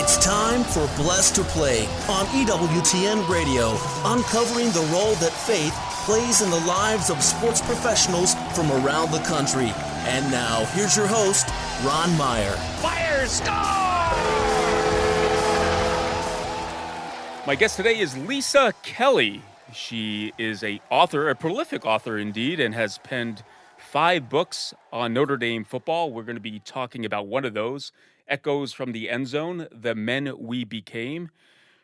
It's time for Blessed to Play on EWTN Radio, uncovering the role that faith plays in the lives of sports professionals from around the country. And now, here's your host, Ron Meyer. Fire, score! My guest today is Lisa Kelly. She is a prolific author indeed, and has penned 5 books on Notre Dame football. We're going to be talking about one of those, Echoes from the End Zone, The Men We Became.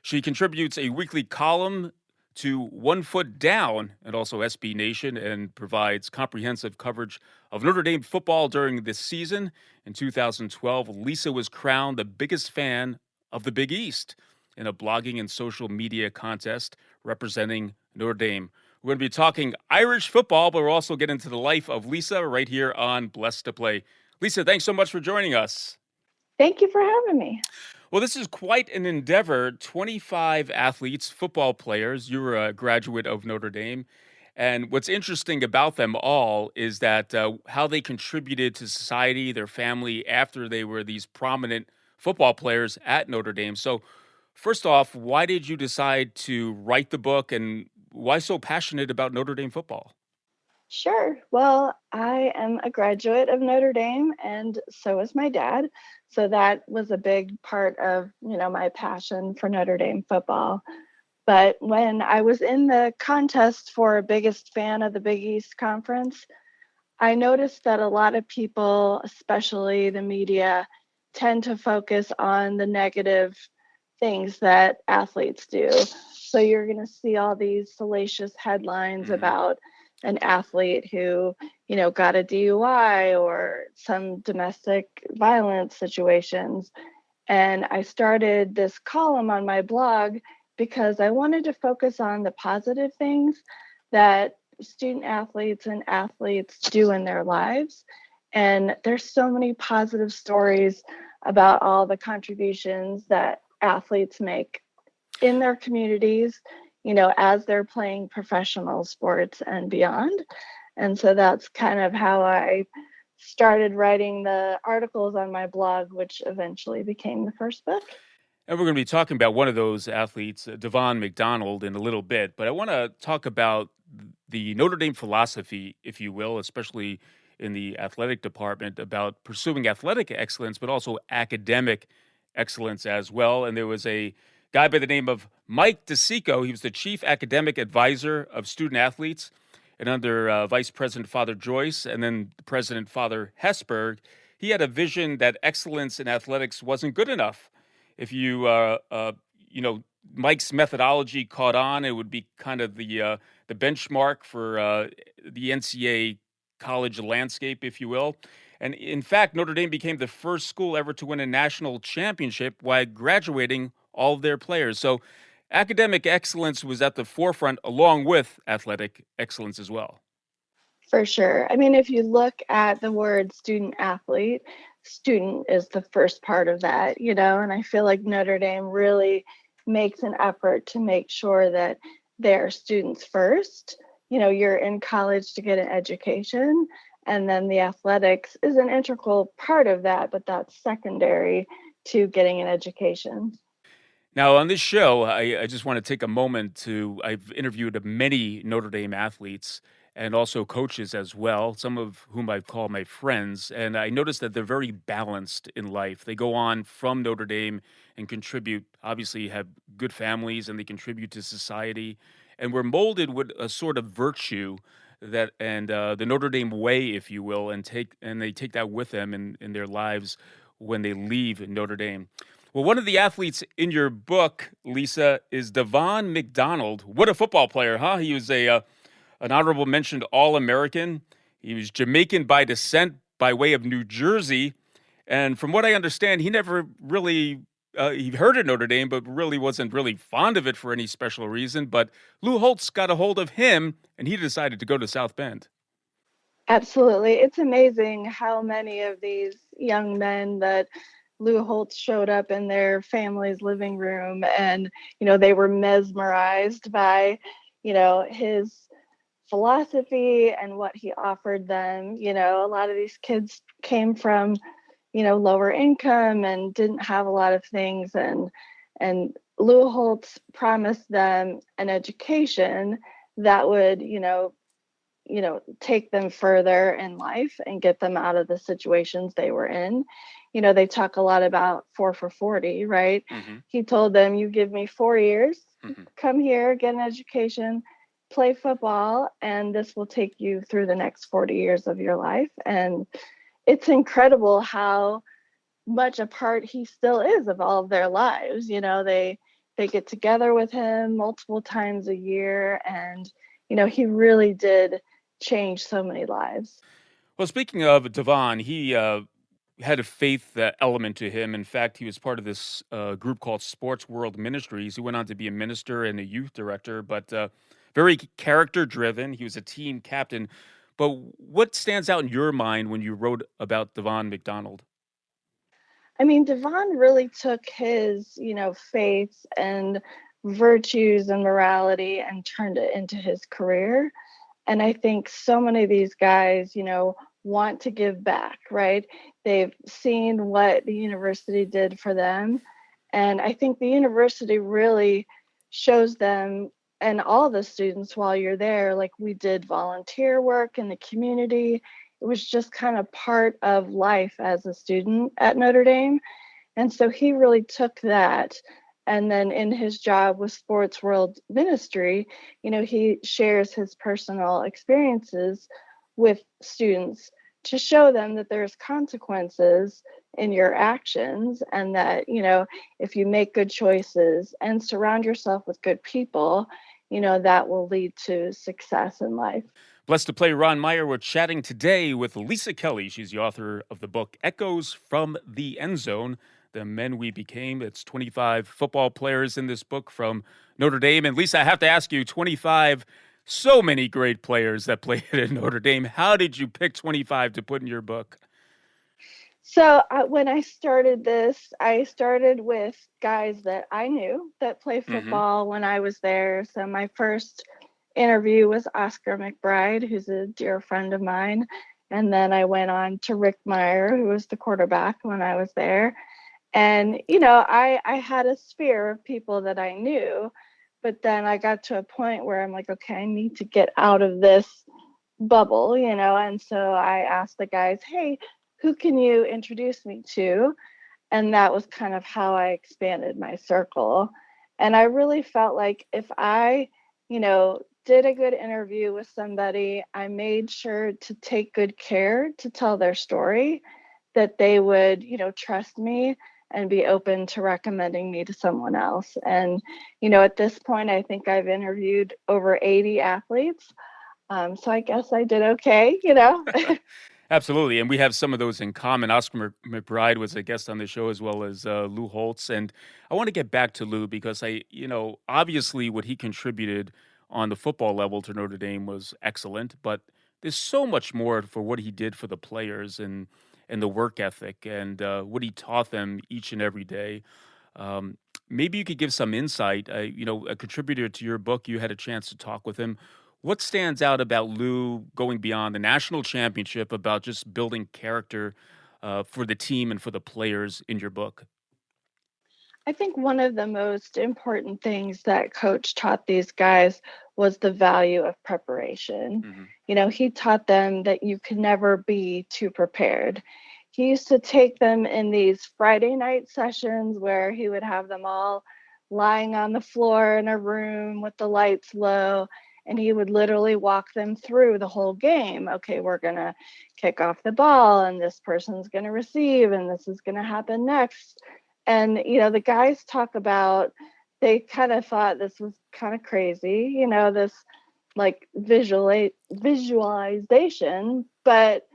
She contributes a weekly column to 1 Foot Down and also SB Nation, and provides comprehensive coverage of Notre Dame football during this season. In 2012, Lisa was crowned the biggest fan of the Big East in a blogging and social media contest representing Notre Dame. We're going to be talking Irish football, but we're also getting into the life of Lisa right here on Blessed to Play. Lisa, thanks so much for joining us. Thank you for having me. Well, this is quite an endeavor. 25 athletes, football players. You were a graduate of Notre Dame. And what's interesting about them all is that how they contributed to society, their family, after they were these prominent football players at Notre Dame. So first off, why did you decide to write the book, and why so passionate about Notre Dame football? Sure. Well, I am a graduate of Notre Dame, and so is my dad. So that was a big part of, my passion for Notre Dame football. But when I was in the contest for biggest fan of the Big East Conference, I noticed that a lot of people, especially the media, tend to focus on the negative things that athletes do. So you're going to see all these salacious headlines about an athlete who, got a DUI or some domestic violence situations. And I started this column on my blog because I wanted to focus on the positive things that student athletes and athletes do in their lives. And there's so many positive stories about all the contributions that athletes make in their communities, as they're playing professional sports and beyond. And so that's kind of how I started writing the articles on my blog, which eventually became the first book. And we're going to be talking about one of those athletes, Devon McDonald, in a little bit. But I want to talk about the Notre Dame philosophy, if you will, especially in the athletic department, about pursuing athletic excellence, but also academic excellence as well. And there was a guy by the name of Mike DeSico. He was the chief academic advisor of student athletes. And under Vice President Father Joyce and then President Father Hesberg, he had a vision that excellence in athletics wasn't good enough. If Mike's methodology caught on, it would be kind of the benchmark for the NCAA college landscape, if you will. And in fact, Notre Dame became the first school ever to win a national championship while graduating all of their players. So academic excellence was at the forefront along with athletic excellence as well. For sure. I mean, if you look at the word student athlete, student is the first part of that, and I feel like Notre Dame really makes an effort to make sure that they're students first. You're in college to get an education, and then the athletics is an integral part of that, but that's secondary to getting an education. Now, on this show, I just want to take a moment I've interviewed many Notre Dame athletes and also coaches as well, some of whom I've called my friends. And I noticed that they're very balanced in life. They go on from Notre Dame and contribute, obviously have good families, and they contribute to society. And we're molded with a sort of virtue the Notre Dame way, if you will, and they take that with them in their lives when they leave Notre Dame. Well, one of the athletes in your book, Lisa, is Devon McDonald. What a football player, huh? He was an honorable mentioned All-American. He was Jamaican by descent by way of New Jersey. And from what I understand, he never really, he heard of Notre Dame, but really wasn't really fond of it for any special reason. But Lou Holtz got a hold of him, and he decided to go to South Bend. Absolutely. It's amazing how many of these young men that Lou Holtz showed up in their family's living room, and, they were mesmerized by, his philosophy and what he offered them. A lot of these kids came from, lower income and didn't have a lot of things. And Lou Holtz promised them an education that would, take them further in life and get them out of the situations they were in. They talk a lot about 4 for 40, right? Mm-hmm. He told them, you give me 4 years, Mm-hmm. come here, get an education, play football, and this will take you through the next 40 years of your life. And it's incredible how much a part he still is of all of their lives. They get together with him multiple times a year, and he really did change so many lives. Well, speaking of Devon, he had a faith element to him. In fact, he was part of this group called Sports World Ministries. He went on to be a minister and a youth director, but very character driven. He was a team captain. But what stands out in your mind when you wrote about Devon McDonald? I mean, Devon really took his, faith and virtues and morality and turned it into his career. And I think so many of these guys, want to give back, right? They've seen what the university did for them. And I think the university really shows them and all the students while you're there, like we did volunteer work in the community. It was just kind of part of life as a student at Notre Dame. And so he really took that. And then in his job with Sports World Ministry, he shares his personal experiences with students to show them that there's consequences in your actions, and that, if you make good choices and surround yourself with good people, that will lead to success in life. Blessed to play Ron Meyer. We're chatting today with Lisa Kelly. She's the author of the book Echoes from the End Zone, The Men We Became. It's 25 football players in this book from Notre Dame. And Lisa, I have to ask you, 25, so many great players that played at Notre Dame. How did you pick 25 to put in your book? So when I started this, I started with guys that I knew that played Mm-hmm. football when I was there. So my first interview was Oscar McBride, who's a dear friend of mine. And then I went on to Rick Meyer, who was the quarterback when I was there. And, I had a sphere of people that I knew, but then I got to a point where I'm like, okay, I need to get out of this bubble, and so I asked the guys, hey, who can you introduce me to? And that was kind of how I expanded my circle. And I really felt like if I, did a good interview with somebody, I made sure to take good care to tell their story, that they would, trust me and be open to recommending me to someone else. And, at this point, I think I've interviewed over 80 athletes. So I guess I did okay, Absolutely. And we have some of those in common. Oscar McBride was a guest on the show, as well as Lou Holtz. And I want to get back to Lou because obviously what he contributed on the football level to Notre Dame was excellent, but there's so much more for what he did for the players and the work ethic and what he taught them each and every day. Maybe you could give some insight. A contributor to your book, you had a chance to talk with him. What stands out about Lou going beyond the national championship, about just building character for the team and for the players in your book? I think one of the most important things that coach taught these guys was the value of preparation. Hmm. He taught them that you could never be too prepared. He used to take them in these Friday night sessions where he would have them all lying on the floor in a room with the lights low, and he would literally walk them through the whole game. Okay, we're going to kick off the ball, and this person's going to receive, and this is going to happen next. And, the guys talk about, they kind of thought this was kind of crazy, this like visualization. But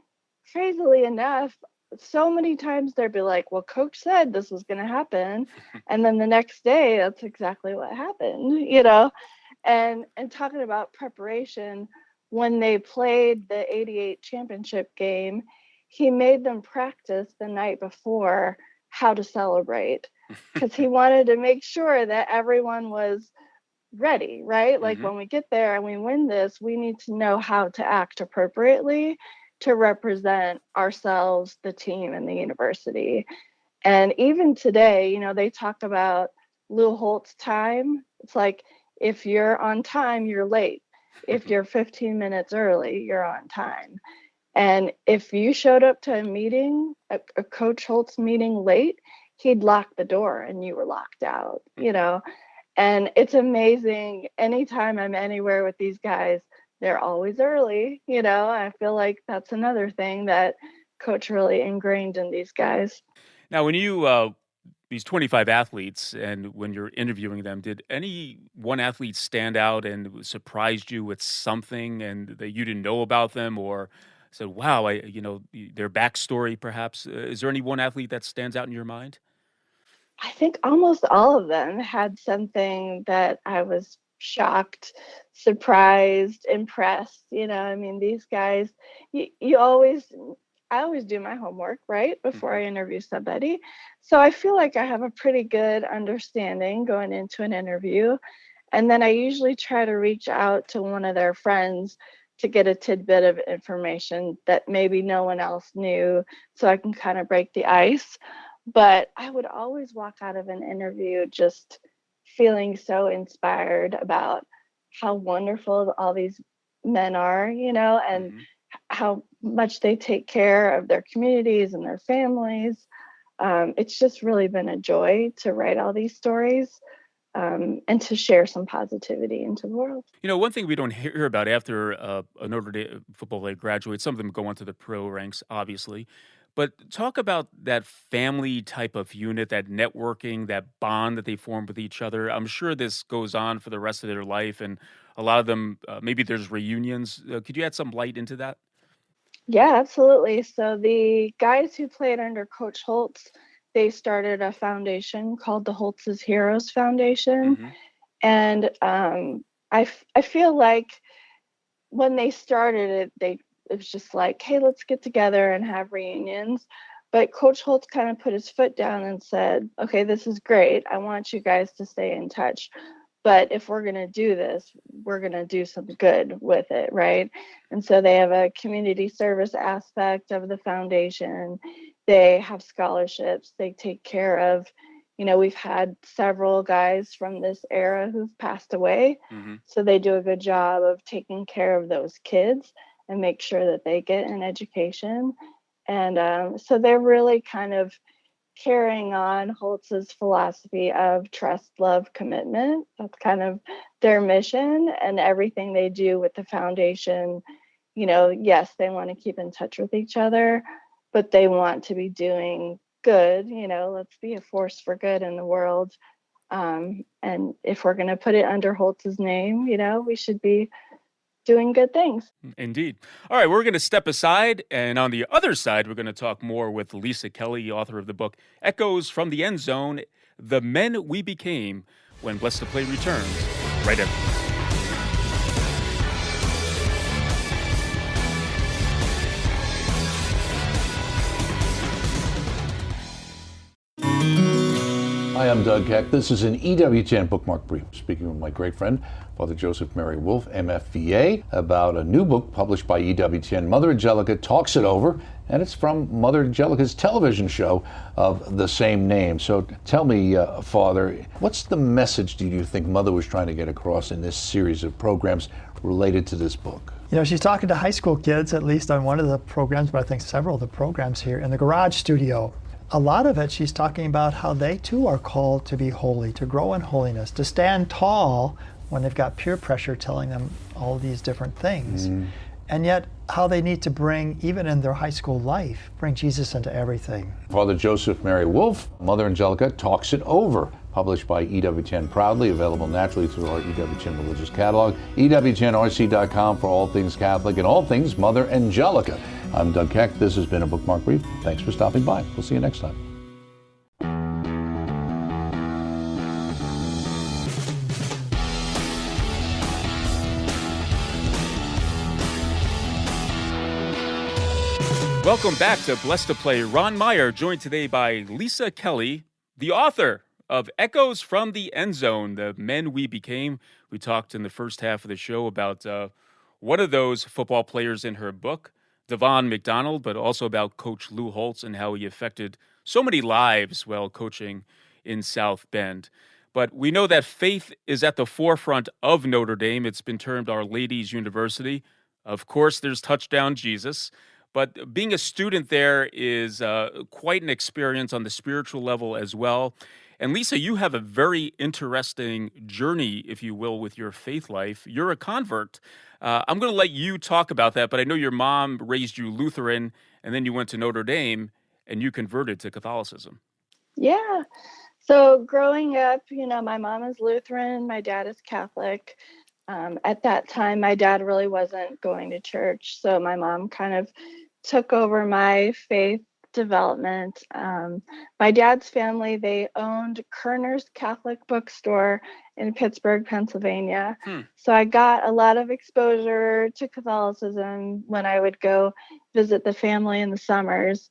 crazily enough, so many times they'd be like, well, coach said this was going to happen. And then the next day, that's exactly what happened. And talking about preparation, when they played the 88 championship game, he made them practice the night before how to celebrate, because he wanted to make sure that everyone was ready, right? Like Hmm. when we get there and we win this, we need to know how to act appropriately. to represent ourselves, the team, and the university. And even today, they talk about Lou Holtz time. It's like, if you're on time, you're late. If you're 15 minutes early, you're on time. And if you showed up to a meeting, a Coach Holtz meeting late, he'd lock the door and you were locked out, And it's amazing. Anytime I'm anywhere with these guys, they're always early, I feel like that's another thing that Coach really ingrained in these guys. Now, when these 25 athletes, and when you're interviewing them, did any one athlete stand out and surprised you with something and that you didn't know about them, or said, wow, their backstory perhaps? Is there any one athlete that stands out in your mind? I think almost all of them had something that I was shocked, surprised, impressed. These guys, I always do my homework, right, before I interview somebody. So I feel like I have a pretty good understanding going into an interview. And then I usually try to reach out to one of their friends to get a tidbit of information that maybe no one else knew, so I can kind of break the ice. But I would always walk out of an interview just feeling so inspired about how wonderful all these men are, and how much they take care of their communities and their families. It's just really been a joy to write all these stories. And to share some positivity into the world. One thing we don't hear about after a Notre Dame football player graduates, some of them go on to the pro ranks, obviously. But talk about that family type of unit, that networking, that bond that they form with each other. I'm sure this goes on for the rest of their life, and a lot of them, maybe there's reunions. Could you add some light into that? Yeah, absolutely. So the guys who played under Coach Holtz, they started a foundation called the Holtz's Heroes Foundation. And I feel like when they started it, it was just like, hey, let's get together and have reunions. But Coach Holtz kind of put his foot down and said, okay, this is great. I want you guys to stay in touch. But if we're going to do this, we're going to do some good with it, right? And so they have a community service aspect of the foundation. They have scholarships. They take care of, we've had several guys from this era who've passed away. So they do a good job of taking care of those kids and make sure that they get an education. And so they're really kind of carrying on Holtz's philosophy of trust, love, commitment. That's kind of their mission, and everything they do with the foundation. Yes, they want to keep in touch with each other, but they want to be doing good. Let's be a force for good in the world. And if we're going to put it under Holtz's name, we should be doing good things. Indeed. All right, we're going to step aside, and on the other side, we're going to talk more with Lisa Kelly, author of the book Echoes from the End Zone, The Men We Became, when Blessed to Play returns right after. Hi, I'm Doug Keck. This is an EWTN bookmark brief, speaking with my great friend, Father Joseph Mary Wolf, MFVA, about a new book published by EWTN. Mother Angelica Talks It Over, and it's from Mother Angelica's television show of the same name. So tell me, Father, what's the message do you think Mother was trying to get across in this series of programs related to this book? She's talking to high school kids, at least on one of the programs, but I think several of the programs here in the Garage Studio. A lot of it, she's talking about how they too are called to be holy, to grow in holiness, to stand tall when they've got peer pressure telling them all these different things. And yet how they need to bring, even in their high school life, bring Jesus into everything. Father Joseph Mary Wolf, Mother Angelica Talks It Over, published by EWTN proudly, available naturally through our EWTN religious catalog, EWTNRC.com for all things Catholic and all things Mother Angelica. I'm Doug Keck. This has been a Bookmark Brief. Thanks for stopping by. We'll see you next time. Welcome back to Blessed to Play. Ron Meyer, joined today by Lisa Kelly, the author of Echoes from the End Zone, The Men We Became. We talked in the first half of the show about one of those football players in her book, Devon McDonald, but also about Coach Lou Holtz and how he affected so many lives while coaching in South Bend. But we know that faith is at the forefront of Notre Dame. It's been termed Our Lady's University. Of course, there's Touchdown Jesus. But being a student there is quite an experience on the spiritual level as well. And Lisa, you have a very interesting journey, if you will, with your faith life. You're a convert. I'm going to let you talk about that, but I know your mom raised you Lutheran, and then you went to Notre Dame, and you converted to Catholicism. Yeah. So growing up, my mom is Lutheran, my dad is Catholic. At that time, my dad really wasn't going to church. So my mom kind of took over my faith development. My dad's family, they owned Kerner's Catholic Bookstore in Pittsburgh, Pennsylvania. So I got a lot of exposure to Catholicism when I would go visit the family in the summers.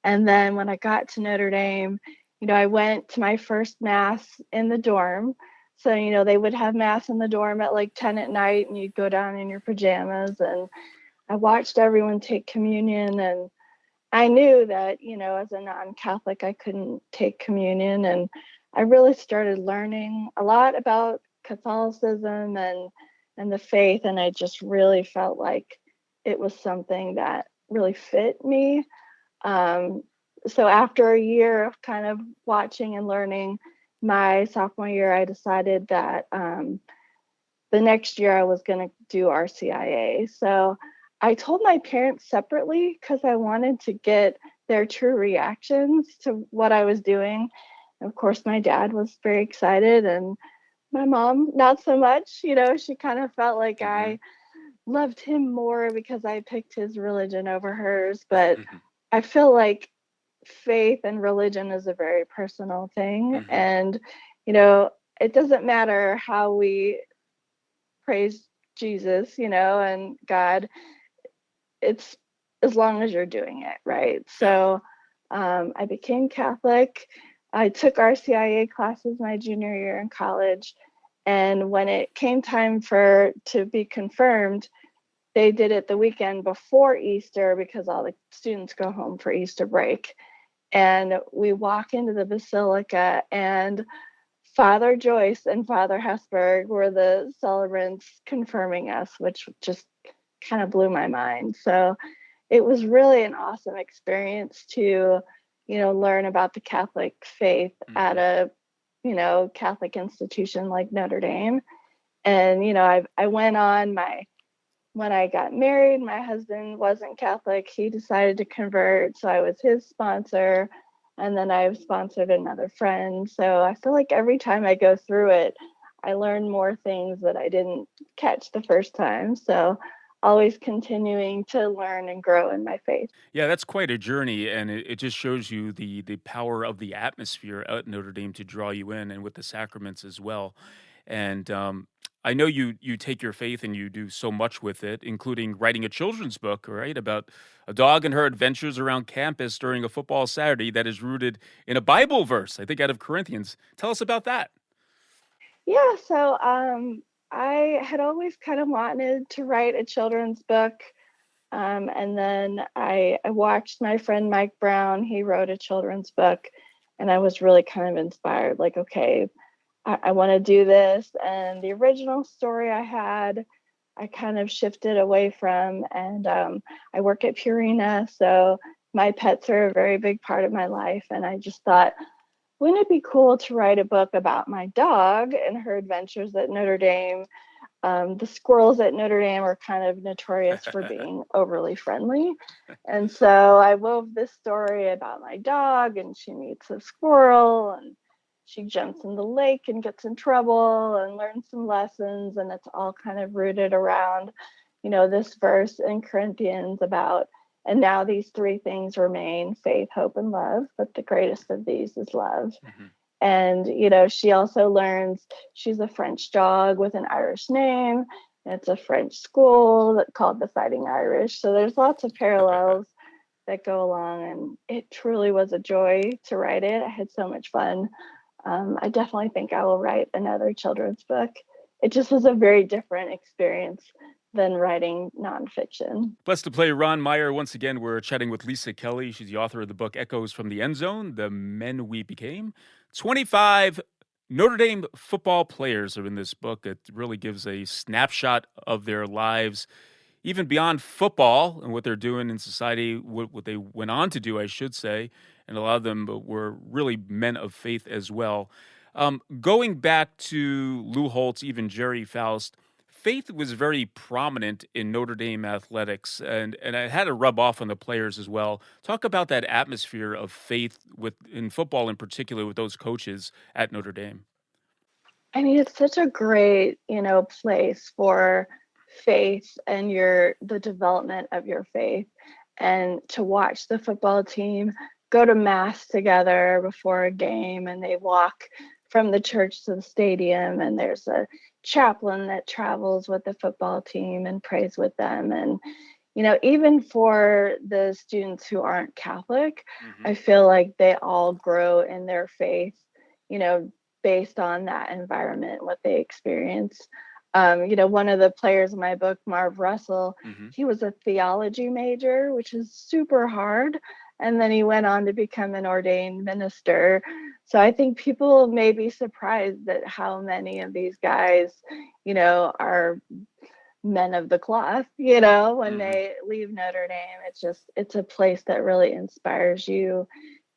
And then when I got to Notre Dame, I went to my first mass in the dorm. So, they would have mass in the dorm at like 10 at night, and you'd go down in your pajamas. And I watched everyone take communion, and I knew that, as a non-Catholic, I couldn't take communion. And I really started learning a lot about Catholicism and the faith. And I just really felt like it was something that really fit me. So after a year of kind of watching and learning, my sophomore year, I decided that the next year I was going to do RCIA. So I told my parents separately because I wanted to get their true reactions to what I was doing. And of course, my dad was very excited, and my mom, not so much. She kind of felt like I loved him more because I picked his religion over hers. But I feel like faith and religion is a very personal thing. And, it doesn't matter how we praise Jesus, and God, it's as long as you're doing it right. So I became Catholic. I took RCIA classes my junior year in college. And when it came time to be confirmed, they did it the weekend before Easter because all the students go home for Easter break. And we walk into the basilica, and Father Joyce and Father Hesberg were the celebrants confirming us, which just kind of blew my mind. So it was really an awesome experience to, learn about the Catholic faith at a, Catholic institution like Notre Dame. And, I went on when I got married, my husband wasn't Catholic. He decided to convert. So I was his sponsor. And then I've sponsored another friend. So I feel like every time I go through it, I learn more things that I didn't catch the first time. So always continuing to learn and grow in my faith. Yeah, that's quite a journey, and it just shows you the power of the atmosphere at Notre Dame to draw you in, and with the sacraments as well. And I know you take your faith and you do so much with it, including writing a children's book, right, about a dog and her adventures around campus during a football Saturday that is rooted in a Bible verse, I think out of Corinthians. Tell us about that. Yeah, so I had always kind of wanted to write a children's book. And then I watched my friend Mike Brown. He wrote a children's book, and I was really kind of inspired, like, okay, I want to do this. And the original story I kind of shifted away from. And I work at Purina, so my pets are a very big part of my life. And I just thought, wouldn't it be cool to write a book about my dog and her adventures at Notre Dame? The squirrels at Notre Dame are kind of notorious for being overly friendly. And so I wove this story about my dog, and she meets a squirrel, and she jumps in the lake and gets in trouble and learns some lessons. And it's all kind of rooted around, this verse in Corinthians about, and now these three things remain: faith, hope, and love. But the greatest of these is love. And, she also learns she's a French dog with an Irish name. It's a French school called the Fighting Irish. So there's lots of parallels that go along. And it truly was a joy to write it. I had so much fun. I definitely think I will write another children's book. It just was a very different experience than writing nonfiction. Blessed to play Ron Meyer. Once again, we're chatting with Lisa Kelly. She's the author of the book Echoes from the End Zone, The Men We Became. 25 Notre Dame football players are in this book. It really gives a snapshot of their lives, even beyond football and what they're doing in society, what they went on to do, I should say. And a lot of them were really men of faith as well. Going back to Lou Holtz, even Jerry Faust, faith was very prominent in Notre Dame athletics, and it had to rub off on the players as well. Talk about that atmosphere of faith in football in particular with those coaches at Notre Dame. I mean, it's such a great, place for faith and the development of your faith, and to watch the football team go to mass together before a game, and they walk from the church to the stadium, and there's a chaplain that travels with the football team and prays with them. And even for the students who aren't Catholic, I feel like they all grow in their faith, based on that environment, what they experience. One of the players in my book, Marv Russell, he was a theology major, which is super hard. And then he went on to become an ordained minister. So I think people may be surprised at how many of these guys, are men of the cloth, when they leave Notre Dame. It's a place that really inspires you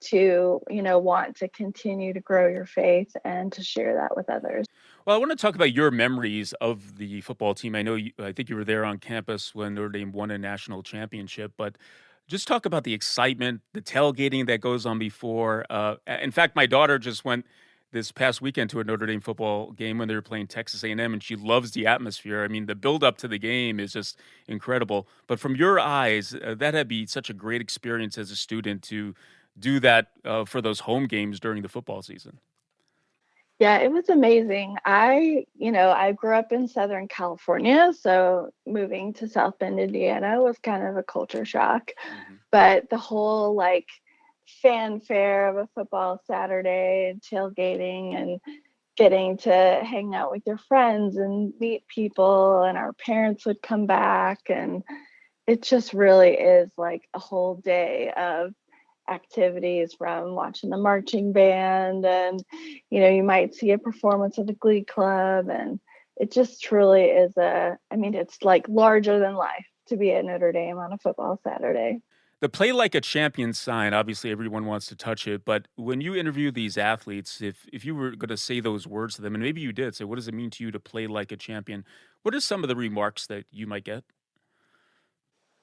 to, want to continue to grow your faith and to share that with others. Well, I want to talk about your memories of the football team. I think you were there on campus when Notre Dame won a national championship, but just talk about the excitement, the tailgating that goes on before. In fact, my daughter just went this past weekend to a Notre Dame football game when they were playing Texas A&M, and she loves the atmosphere. I mean, the build-up to the game is just incredible. But from your eyes, that had to be such a great experience as a student to do that for those home games during the football season. Yeah, it was amazing. I grew up in Southern California, so moving to South Bend, Indiana was kind of a culture shock. But the whole fanfare of a football Saturday and tailgating and getting to hang out with your friends and meet people, and our parents would come back, and it just really is like a whole day of activities, from watching the marching band, and you might see a performance of the Glee Club, and it just truly is it's like larger than life to be at Notre Dame on a football Saturday. The play like a champion sign, obviously everyone wants to touch it, but when you interview these athletes, if you were going to say those words to them, and maybe you did, say, what does it mean to you to play like a champion? What are some of the remarks that you might get?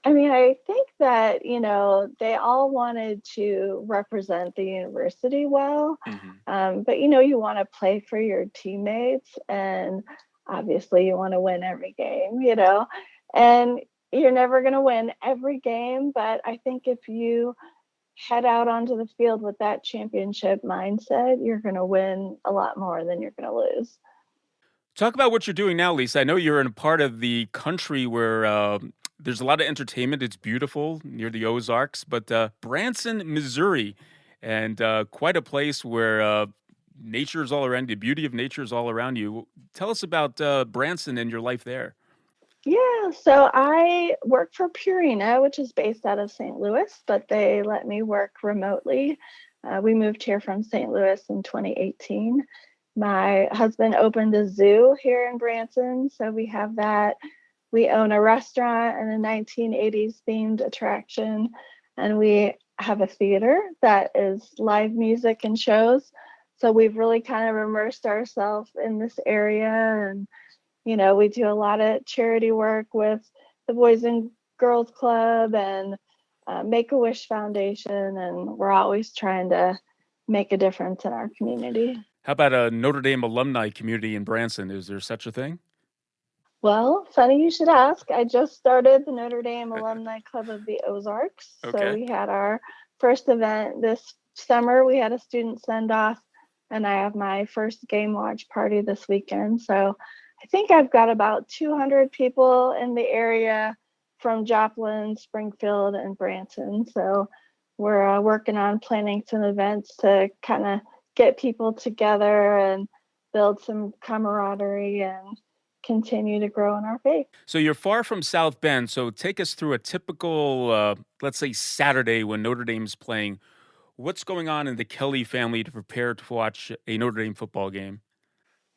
I mean, I think that, they all wanted to represent the university well. But, you want to play for your teammates, and obviously you want to win every game, and you're never going to win every game. But I think if you head out onto the field with that championship mindset, you're going to win a lot more than you're going to lose. Talk about what you're doing now, Lisa. I know you're in a part of the country where there's a lot of entertainment. It's beautiful near the Ozarks, but Branson, Missouri, and quite a place where nature is all around you. The beauty of nature is all around you. Tell us about Branson and your life there. Yeah, so I work for Purina, which is based out of St. Louis, but they let me work remotely. We moved here from St. Louis in 2018. My husband opened a zoo here in Branson, so we have that. We own a restaurant and a 1980s themed attraction, and we have a theater that is live music and shows. So we've really kind of immersed ourselves in this area, and we do a lot of charity work with the Boys and Girls Club and Make-A-Wish Foundation, and we're always trying to make a difference in our community. How about a Notre Dame alumni community in Branson? Is there such a thing? Well, funny you should ask. I just started the Notre Dame Alumni Club of the Ozarks. Okay. So we had our first event this summer. We had a student send-off, and I have my first game watch party this weekend. So I think I've got about 200 people in the area from Joplin, Springfield, and Branson. So we're working on planning some events to kind of get people together and build some camaraderie and continue to grow in our faith. So you're far from South Bend. So take us through a typical, let's say, Saturday when Notre Dame's playing. What's going on in the Kelly family to prepare to watch a Notre Dame football game?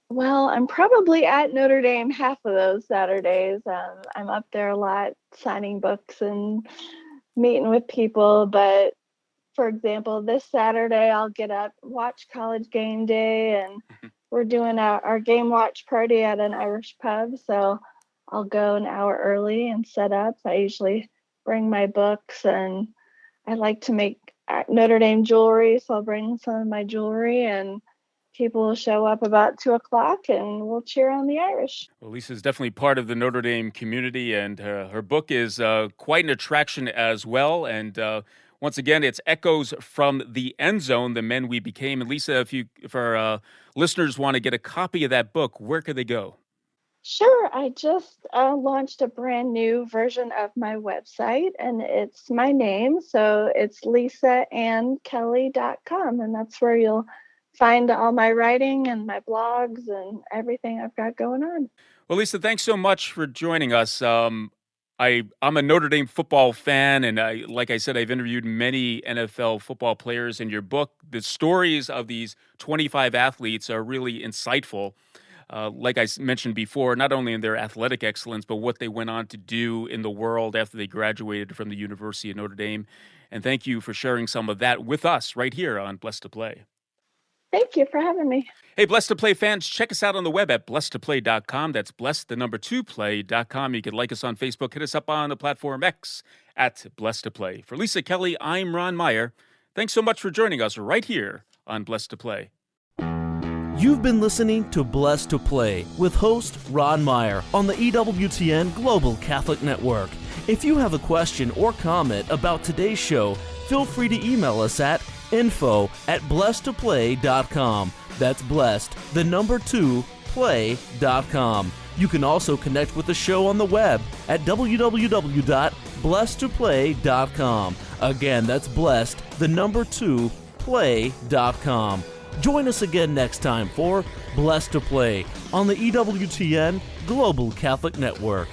Well, I'm probably at Notre Dame half of those Saturdays. I'm up there a lot signing books and meeting with people. But for example, this Saturday, I'll get up, watch College Game Day, and we're doing our game watch party at an Irish pub. So I'll go an hour early and set up. I usually bring my books, and I like to make Notre Dame jewelry. So I'll bring some of my jewelry, and people will show up about 2:00 and we'll cheer on the Irish. Well, Lisa's definitely part of the Notre Dame community, and her book is quite an attraction as well. And once again, it's Echoes from the End Zone, The Men We Became. And Lisa, if our listeners want to get a copy of that book, where could they go? Sure. I just launched a brand new version of my website, and it's my name. So it's lisaannkelly.com, and that's where you'll find all my writing and my blogs and everything I've got going on. Well, Lisa, thanks so much for joining us. I'm a Notre Dame football fan, and like I said, I've interviewed many NFL football players. In your book, the stories of these 25 athletes are really insightful. Like I mentioned before, not only in their athletic excellence, but what they went on to do in the world after they graduated from the University of Notre Dame. And thank you for sharing some of that with us right here on Blessed to Play. Thank you for having me. Hey, Blessed to Play fans, check us out on the web at blessedtoplay.com. That's blessed2play.com. You can like us on Facebook. Hit us up on the platform X at Blessed to Play. For Lisa Kelly, I'm Ron Meyer. Thanks so much for joining us right here on Blessed to Play. You've been listening to Blessed to Play with host Ron Meyer on the EWTN Global Catholic Network. If you have a question or comment about today's show, feel free to email us at info@blessedtoplay.com. That's blessed, 2play.com. You can also connect with the show on the web at www.blessedtoplay.com. Again, that's blessed, 2play.com. Join us again next time for Blessed to Play on the EWTN Global Catholic Network.